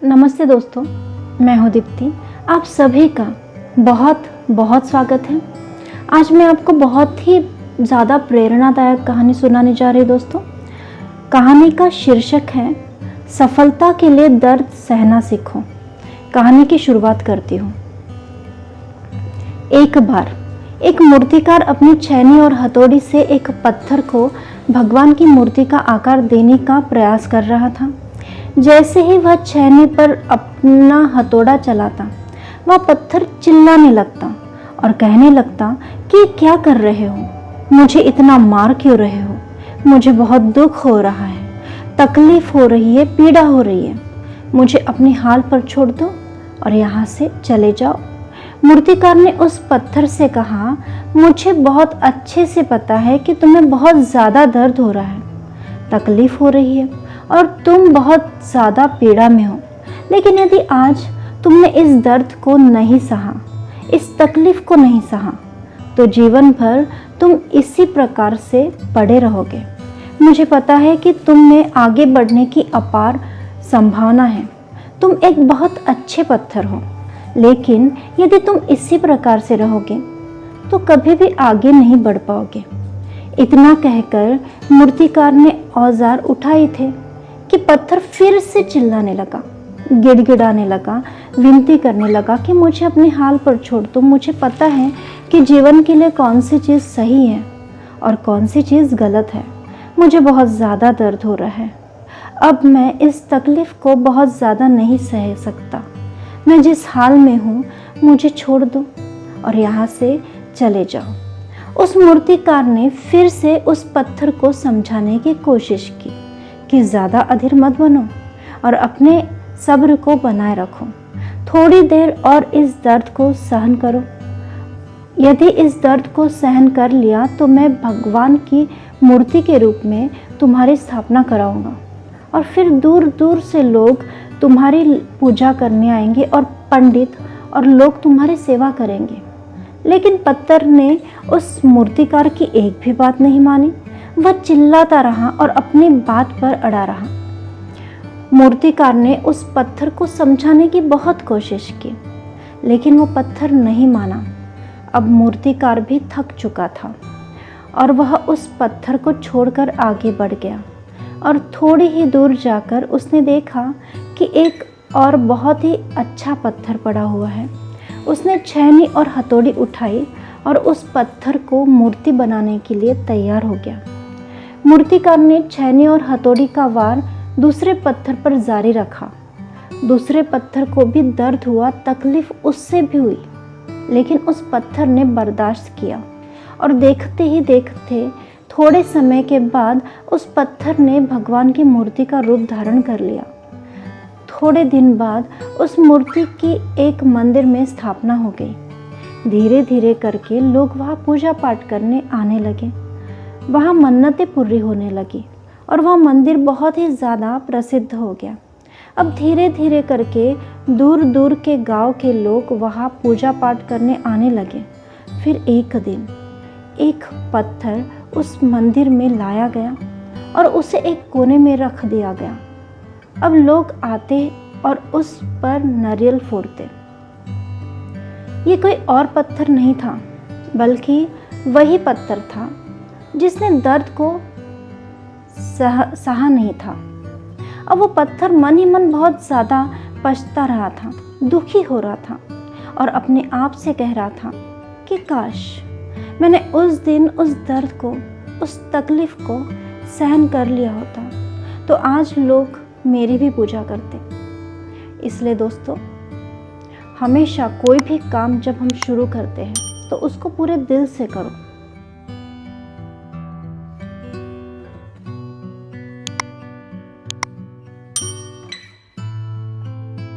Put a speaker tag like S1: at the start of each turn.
S1: नमस्ते दोस्तों, मैं हूँ दीप्ति। आप सभी का बहुत बहुत स्वागत है। आज मैं आपको बहुत ही ज़्यादा प्रेरणादायक कहानी सुनाने जा रही दोस्तों। कहानी का शीर्षक है सफलता के लिए दर्द सहना सीखो। कहानी की शुरुआत करती हूँ। एक बार एक मूर्तिकार अपनी छेनी और हथौड़ी से एक पत्थर को भगवान की मूर्ति का आकार देने का प्रयास कर रहा था। जैसे ही वह छेनी पर अपना हथौड़ा चलाता, वह पत्थर चिल्लाने लगता और कहने लगता कि क्या कर रहे हो, मुझे इतना मार क्यों रहे हो, मुझे बहुत दुख हो रहा है, तकलीफ हो रही है, पीड़ा हो रही है, मुझे अपने हाल पर छोड़ दो और यहाँ से चले जाओ। मूर्तिकार ने उस पत्थर से कहा, मुझे बहुत अच्छे से पता है कि तुम्हें बहुत ज़्यादा दर्द हो रहा है, तकलीफ हो रही है और तुम बहुत ज़्यादा पीड़ा में हो, लेकिन यदि आज तुमने इस दर्द को नहीं सहा, इस तकलीफ को नहीं सहा, तो जीवन भर तुम इसी प्रकार से पड़े रहोगे। मुझे पता है कि तुम में आगे बढ़ने की अपार संभावना है, तुम एक बहुत अच्छे पत्थर हो, लेकिन यदि तुम इसी प्रकार से रहोगे तो कभी भी आगे नहीं बढ़ पाओगे। इतना कहकर मूर्तिकार ने औजार उठाए थे कि पत्थर फिर से चिल्लाने लगा, गिड़गिड़ाने लगा, विनती करने लगा कि मुझे अपने हाल पर छोड़ दो। मुझे पता है कि जीवन के लिए कौन सी चीज़ सही है और कौन सी चीज़ गलत है। मुझे बहुत ज़्यादा दर्द हो रहा है, अब मैं इस तकलीफ़ को बहुत ज़्यादा नहीं सह सकता। मैं जिस हाल में हूँ मुझे छोड़ दो और यहाँ से चले जाओ। उस मूर्तिकार ने फिर से उस पत्थर को समझाने की कोशिश की कि ज़्यादा अधीर मत बनो और अपने सब्र को बनाए रखो। थोड़ी देर और इस दर्द को सहन करो। यदि इस दर्द को सहन कर लिया तो मैं भगवान की मूर्ति के रूप में तुम्हारी स्थापना कराऊंगा और फिर दूर दूर से लोग तुम्हारी पूजा करने आएंगे और पंडित और लोग तुम्हारी सेवा करेंगे। लेकिन पत्थर ने उस मूर्तिकार की एक भी बात नहीं मानी। वह चिल्लाता रहा और अपनी बात पर अड़ा रहा। मूर्तिकार ने उस पत्थर को समझाने की बहुत कोशिश की, लेकिन वो पत्थर नहीं माना। अब मूर्तिकार भी थक चुका था और वह उस पत्थर को छोड़कर आगे बढ़ गया और थोड़ी ही दूर जाकर उसने देखा कि एक और बहुत ही अच्छा पत्थर पड़ा हुआ है। उसने छेनी और हथौड़ी उठाई और उस पत्थर को मूर्ति बनाने के लिए तैयार हो गया। मूर्तिकार ने छेनी और हथौड़ी का वार दूसरे पत्थर पर जारी रखा। दूसरे पत्थर को भी दर्द हुआ, तकलीफ उससे भी हुई, लेकिन उस पत्थर ने बर्दाश्त किया और देखते ही देखते थोड़े समय के बाद उस पत्थर ने भगवान की मूर्ति का रूप धारण कर लिया। थोड़े दिन बाद उस मूर्ति की एक मंदिर में स्थापना हो गई। धीरे धीरे करके लोग वहाँ पूजा पाठ करने आने लगे। वहाँ मन्नतें पूरी होने लगी और वह मंदिर बहुत ही ज़्यादा प्रसिद्ध हो गया। अब धीरे धीरे करके दूर दूर के गांव के लोग वहाँ पूजा पाठ करने आने लगे। फिर एक दिन एक पत्थर उस मंदिर में लाया गया और उसे एक कोने में रख दिया गया। अब लोग आते और उस पर नारियल फोड़ते। ये कोई और पत्थर नहीं था, बल्कि वही पत्थर था जिसने दर्द को सहा नहीं था। अब वो पत्थर मन ही मन बहुत ज़्यादा पछता रहा था, दुखी हो रहा था और अपने आप से कह रहा था कि काश मैंने उस दिन उस दर्द को, उस तकलीफ़ को सहन कर लिया होता तो आज लोग मेरी भी पूजा करते। इसलिए दोस्तों, हमेशा कोई भी काम जब हम शुरू करते हैं तो उसको पूरे दिल से करो।